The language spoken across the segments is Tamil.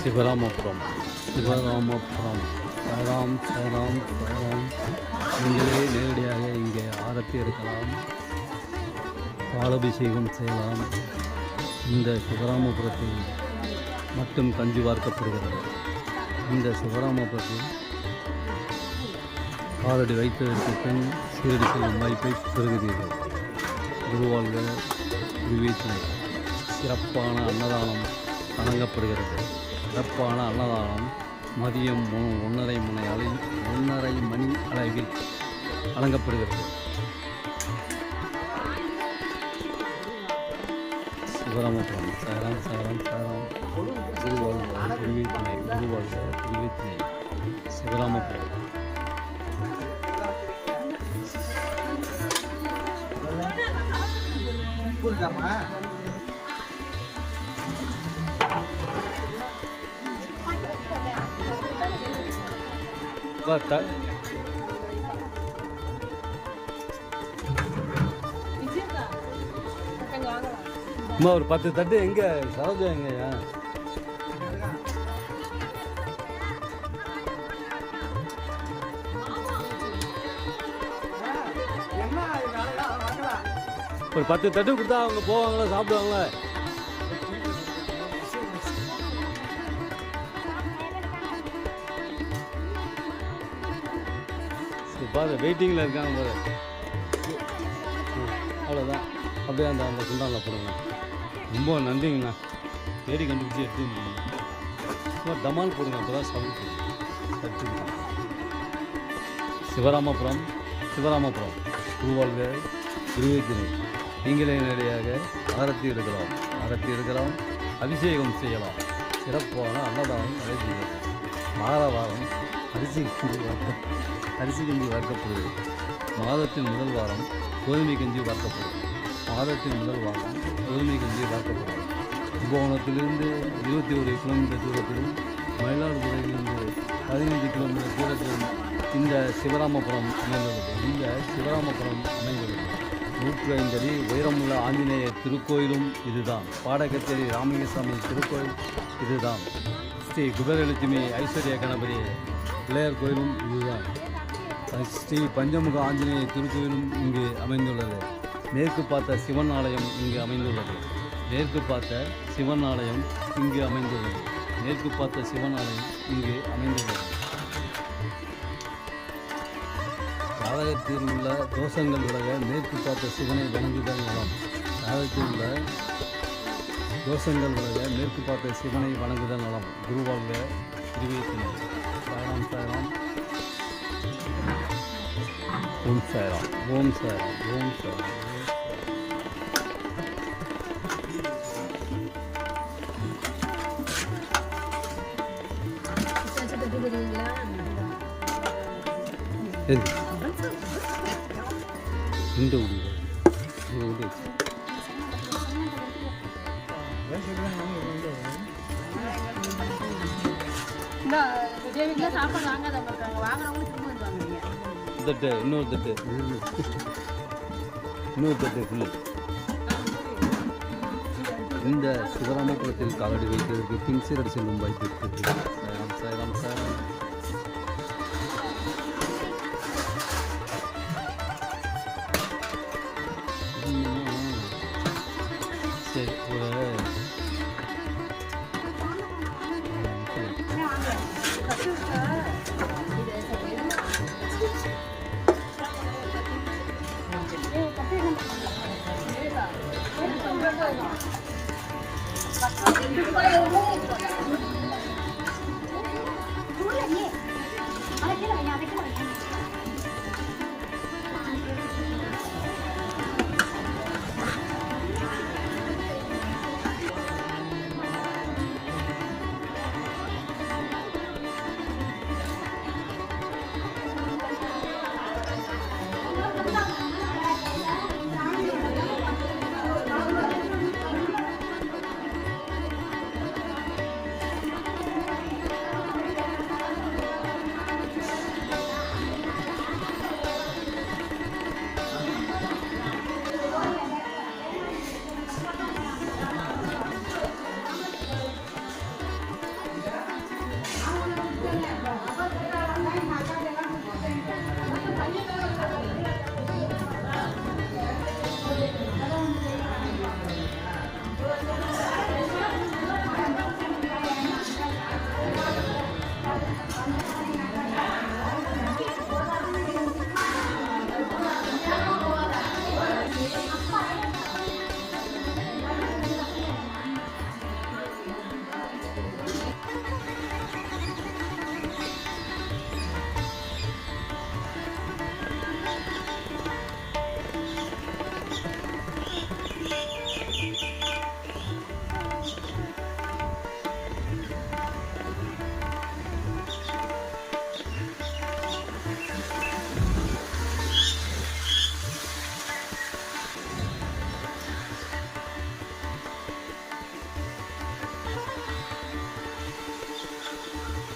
சிவராமபுரம் சிவராமபுரம் சாய்ராம் சாய்ராம் சாய்ராம். நீங்களே நேரடியாக இங்கே ஆரத்தி எடுக்கலாம், பாலபிஷேகம் செய்யலாம். இந்த சிவராமபுரத்தில் மட்டும் கஞ்சி வார்க்கப்படுகிறது. இந்த சிவராமபுரத்தில் காலடி வைத்ததற்கு பின் சீரடி செல்லும் வாய்ப்பை பெறுகிறீர்கள். குருவாழ்க குருவேற்றினை. சிறப்பான அன்னதானம் வழங்கப்படுகிறது. சிறப்பான அன்னதானம் மதியம் 1:30 மணி அளவில் வழங்கப்படுகிறது. சிவராமபுரம் சாய்ராம் சாய்ராம் சாய்ராம். குருவாழ்க குருவேற்றினை. குருவாழ்க குருவேற்றினை. சிவராமபுரம். அம்மா ஒரு 10 தட்டு எங்க சரோஜா எங்கயா? ஒரு 10 தட்டு கொடுத்தா அவங்க போவாங்களா, சாப்பிடுவாங்களா? பாரு வெயிட்டிங்கில் இருக்காங்க பாரு. அவ்வளோதான், அப்படியே அந்த அந்த குண்டானில் போடுங்க. ரொம்ப நன்றிங்கண்ணா, தேடி கண்டுபிடிச்சி எடுத்துருந்தீங்க. சும்மா டமால் போடுங்க, அப்போ தான் சவுண்ட் எடுத்துருங்க. சிவராமபுரம் சிவராமபுரம். குருவாழ்க குருவேற்றினை. நீங்களே நேரடியாக ஆரத்தி எடுக்கலாம், அபிஷேகம் செய்யலாம். சிறப்பான அன்னதானம் நடைபெறுகிறது. வாரம் அரிசி கஞ்சி வார்க்கப்படுகிறது. மாதத்தின் முதல் வாரம் கோதுமை கஞ்சி வார்க்கப்படுகிறது. கும்பகோணத்திலிருந்து 21 கிலோமீட்டர் தூரத்திலும், மயிலாடுதுறையிலிருந்து 15 கிலோமீட்டர் தூரத்திலும் இந்த சிவராமபுரம் அமைந்துள்ளது. 105 அடி உயரமுள்ள ஆஞ்சநேயர் திருக்கோயிலும் இதுதான். பாடகச்சேரி ராமலிங்கசாமி திருக்கோயில் இதுதான். ஸ்ரீ குபேரலட்சுமி ஐஸ்வர்ய கணபதி பிள்ளையார் கோயிலும் இதுதான். ஸ்ரீ பஞ்சமுக ஆஞ்சநேயர் திருக்கோயிலும் இங்கு அமைந்துள்ளது. மேற்கு பார்த்த சிவன் ஆலயம் இங்கு அமைந்துள்ளது. ஜாதகத்தில் உள்ள தோஷங்கள் விலக மேற்கு பார்த்த சிவனை வணங்குதல் நலம். குருவாழ்க குருவேற்றினை. சாய்ராம் சாய்ராம். ஓம் சாய்ராம். ஓம் சாய்ராம். ஓம் சாய்ராம். இந்த இன்னொரு தட்டு ஃபுல்லு. இந்த சிவராமபுரத்தில் காலடி வைத்ததற்கு பின் சீரடி செல்லும் வாய்ப்பு இருக்கிறது. சாய்ராம் சாய்ராம் சாய்ராம். சரி,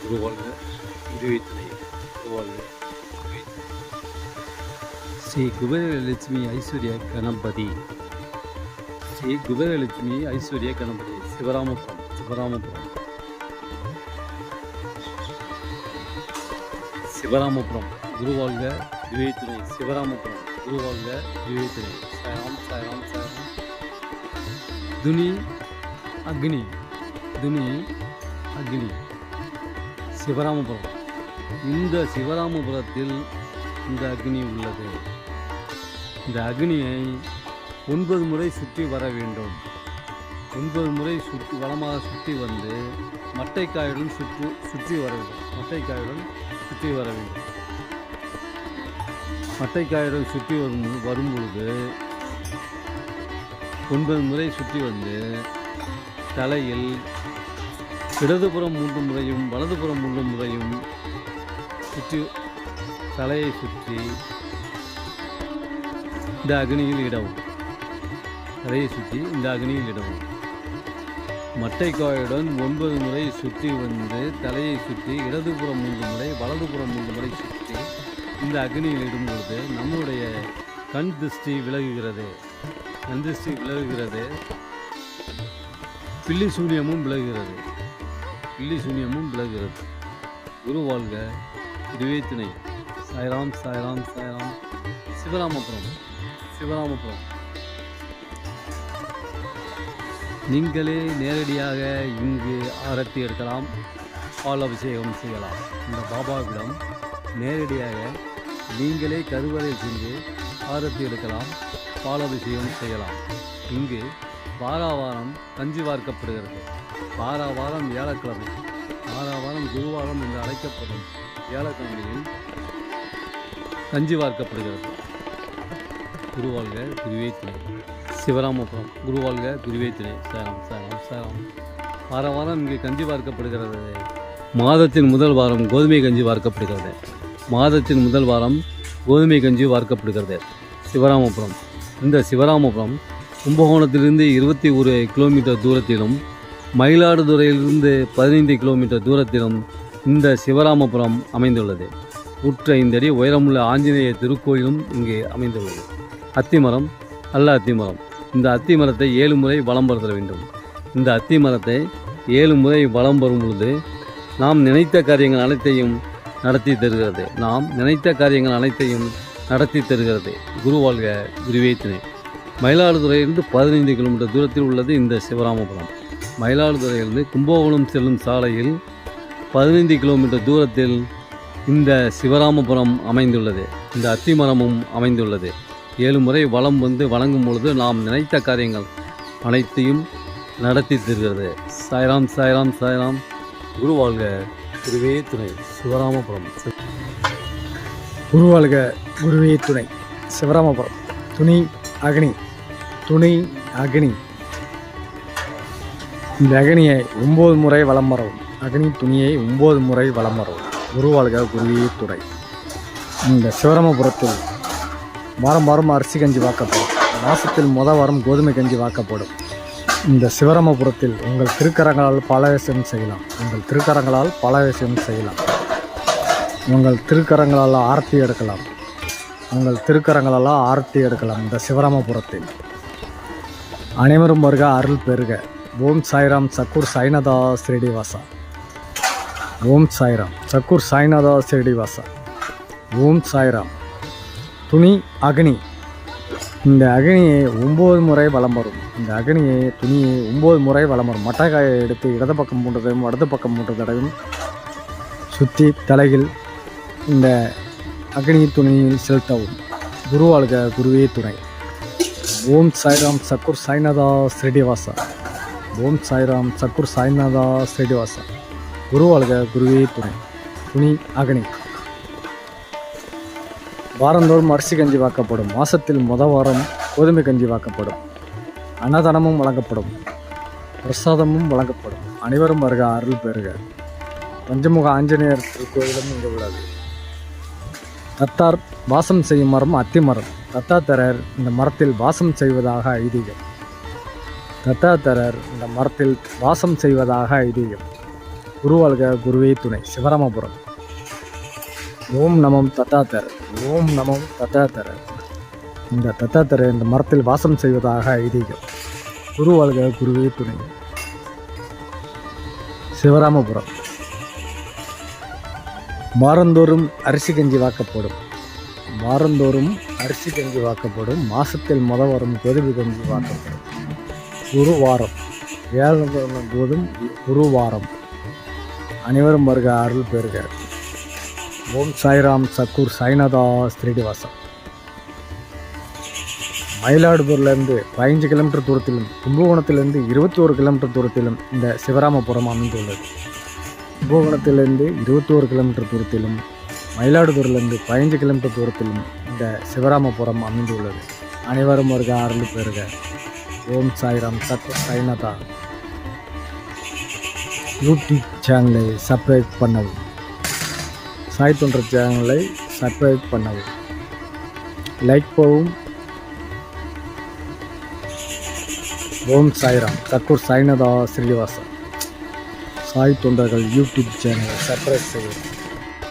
குருவாழ்க குருவே துணை. குருவாழ்க ஸ்ரீ குபேரலட்சுமி ஐஸ்வர்ய கணபதி. ஸ்ரீ குபேரலட்சுமி ஐஸ்வர்ய கணபதி. சிவராமபுரம். சிவராமபுரம். சிவராமபுரம். குருவாழ்க குருவே துணை. சிவராமபுரம். குருவாழ்க குருவே துணை. சாய்ராம் சாய்ராம் சாய்ராம். துனி அக்னி. துனி அக்னி. சிவராமபுரம். இந்த சிவராமபுரத்தில் இந்த அக்னி உள்ளது. இந்த அக்னியை 9 முறை சுற்றி வர வேண்டும். 9 முறை சுற்றி வளமாக சுற்றி வந்து மட்டைக்காயுடன் சுற்றி வர வேண்டும். மட்டைக்காயுடன் சுற்றி வர வேண்டும். மட்டைக்காயுடன் சுற்றி வரும் பொழுது 9 முறை சுற்றி வந்து தலையில் இடதுபுறம் 3 முறையும் வலதுபுறம் 3 முறையும் சுற்றி தலையை சுற்றி இந்த அக்னியில் இடவும். தலையை சுற்றி இந்த அக்னியில் இடவும். மட்டைக்காயுடன் 9 முறை சுற்றி வந்து தலையை சுற்றி இடதுபுறம் 3 முறை வலதுபுறம் 3 முறை சுற்றி இந்த அக்னியில் இடும்பொழுது நம்முடைய கண் திருஷ்டி விலகுகிறது. கண் திருஷ்டி விலகுகிறது. பில்லி சூனியமும் விலகுகிறது. பில்லி சூனியமும் விலகுகிறது. குருவாழ்க குருவே துணை. சாய்ராம் சாய்ராம் சாய்ராம். சிவராமபுரம். சிவராமபுரம். நீங்களே நேரடியாக இங்கு ஆரத்தி எடுக்கலாம். பால் அபிஷேகம் செய்யலாம். இந்த பாபாவிடம் நேரடியாக நீங்களே கருவறையில் சென்று ஆரத்தி எடுக்கலாம். பால் அபிஷேகம் செய்யலாம். இங்கு வாராவாரம் கஞ்சி வார்க்கப்படுகிறது. வாராவாரம் வியாழக்கிழமை, வாராவாரம் குருவாரம் என்று அழைக்கப்படும் வியாழக்கிழமையில் கஞ்சி வார்க்கப்படுகிறது. குருவாழ்க குருவே துணை. சிவராமபுரம். குருவாழ்க குருவே துணை. சாரம் சாரம் சாரம். வாரம் இங்கே கஞ்சி வார்க்கப்படுகிறது. மாதத்தின் முதல் வாரம் கோதுமை கஞ்சி வார்க்கப்படுகிறது. மாதத்தின் முதல் வாரம் கோதுமை கஞ்சி வார்க்கப்படுகிறது. சிவராமபுரம். இந்த சிவராமபுரம் கும்பகோணத்திலிருந்து 21 கிலோமீட்டர் தூரத்திலும் மயிலாடுதுறையிலிருந்து 15 கிலோமீட்டர் தூரத்திலும் இந்த சிவராமபுரம் அமைந்துள்ளது. 105 அடி உயரமுள்ள ஆஞ்சநேய திருக்கோயிலும் இங்கே அமைந்துள்ளது. அத்திமரம் அல்ல அத்திமரம். இந்த அத்திமரத்தை 7 முறை வலம் வருதல் வேண்டும். இந்த அத்திமரத்தை 7 முறை வலம் வரும் பொழுது நாம் நினைத்த காரியங்கள் அனைத்தையும் நடத்தி தருகிறது. நாம் நினைத்த காரியங்கள் அனைத்தையும் நடத்தி தருகிறது. குருவாழ்க குருவே துணை. மயிலாடுதுறையிலிருந்து 15 கிலோமீட்டர் தூரத்தில் உள்ளது இந்த சிவராமபுரம். மயிலாடுதுறையிலிருந்து கும்பகோணம் செல்லும் சாலையில் 15 கிலோமீட்டர் தூரத்தில் இந்த சிவராமபுரம் அமைந்துள்ளது. இந்த அத்திமரமும் அமைந்துள்ளது. 7 முறை வலம் வந்து வணங்கும் பொழுது நாம் நினைத்த காரியங்கள் அனைத்தையும் நடத்தி தருகிறது. சாய்ராம் சாய்ராம் சாய்ராம். குருவாழ்க குருவே துணை. சிவராமபுரம். குருவாழ்க குருவே துணை. சிவராமபுரம். துணி அக்னி. துணி அக்னி. இந்த அக்னியை 9 முறை வலம் வரவும். அக்னி துணியை 9 முறை வலம் வரவும். குருவாழ்க குருவே துணை. இந்த சிவராமபுரத்தில் வாரம் வாரம் அரிசி கஞ்சி வாக்கப்படும். மாதத்தில் முதல் வாரம் கோதுமை கஞ்சி வாக்கப்படும். இந்த சிவராமபுரத்தில் உங்கள் திருக்கரங்களால் பல விஷயம் செய்யலாம். உங்கள் திருக்கரங்களால் பல விஷயம் செய்யலாம். உங்கள் திருக்கரங்களால் ஆரத்தி எடுக்கலாம். உங்கள் திருக்கரங்களால் ஆரத்தி எடுக்கலாம். இந்த சிவராமபுரத்தில் அனைவரும் வருக, அருள் பெறுக. ஓம் சாய்ராம். சக்கூர் சாய்நாதா ஸ்ரீனிவாசா. ஓம் சாய்ராம். சக்கூர் சாய்நாதா ஸ்ரீனிவாசா. ஓம் சாய்ராம். துணி அக்னி. இந்த அக்னியை 9 முறை வலம் வரும். இந்த அக்னியை துணியை 9 முறை வலம் வரும். மட்டைக்காயை எடுத்து இடது பக்கம் 3 தடவையும் வலது பக்கம் 3 தடவையும் சுற்றி தலையில் இந்த அக்னி துணியில் செலுத்தவும். குருவாழ்க குருவே துணை. ஓம் சாய்ராம். சக்கூர் சாய்நாதா ஸ்ரீனிவாசா. ஓம் சாய்ராம். சக்கூர் சாய்நாதா ஸ்ரீனிவாசா. குருவாழ்க குருவே துணை. துணி அக்னி. வாரந்தோறும் அரிசி கஞ்சி வாக்கப்படும். மாதத்தில் முதல் வாரம் கோதுமை கஞ்சி வாக்கப்படும். அன்னதானமும் வழங்கப்படும். பிரசாதமும் வழங்கப்படும். அனைவரும் வருக, அருள் பெறுக. பஞ்சமுக ஆஞ்சநேயர் திருக்கோயிலும் இங்கே உள்ளது. தத்தார் வாசம் செய்யும் மரம் அத்திமரம். தத்தாத்திரர் இந்த மரத்தில் வாசம் செய்வதாக ஐதீகம். தத்தாத்திரர் இந்த மரத்தில் வாசம் செய்வதாக ஐதீகம். குருவாழ்க குருவே துணை. சிவராமபுரம். ஓம் நமம் தத்தாத்தர். ஓம் நமம் தத்தாத்தர். இந்த தத்தாத்தர் இந்த மரத்தில் வாசம் செய்வதாக ஐதீகம். குருவாழ்க குருவே துணை. சிவராமபுரம். வாரந்தோறும் அரிசி கஞ்சி வாக்கப்படும். வாரந்தோறும் அரிசி கஞ்சி வாக்கப்படும். மாசத்தில் வரும் கோதுமை கஞ்சி வாக்கப்படும். குருவாரம். வியாழன் போதும் குருவாரம். அனைவரும் வருக, அருள் பெறுக. ஓம் சாய்ராம் சக்கூர் சாய்நாதா ஸ்ரீனிவாசன். மயிலாடுதுறையிலேருந்து 15 கிலோமீட்டர் தூரத்திலும் கும்பகோணத்திலிருந்து 21 கிலோமீட்டர் தூரத்திலும் இந்த சிவராமபுரம் அமைந்துள்ளது. கும்பகோணத்திலிருந்து 21 கிலோமீட்டர் தூரத்திலும் மயிலாடுதுறையிலிருந்து 15 கிலோமீட்டர் தூரத்திலும் இந்த சிவராமபுரம் அமைந்துள்ளது. அனைவரும் வருக, அருள் பெறுக. ஓம் சாய்ராம் சக்கூர் சாய்நாதா. யூடியூப் சேனலை சப்ஸ்கிரைப் பண்ணவும். சாய் தொண்டர் சேனலை சப்ஸ்கிரைப் பண்ணவும். லைக் போவும். ஓம் சாய்ராம் சக்கூர் சாய்நாதா ஸ்ரீனிவாசன். சாய் தொண்டர்கள் யூடியூப் சேனலை சப்ஸ்கிரைப் செய்யவும்.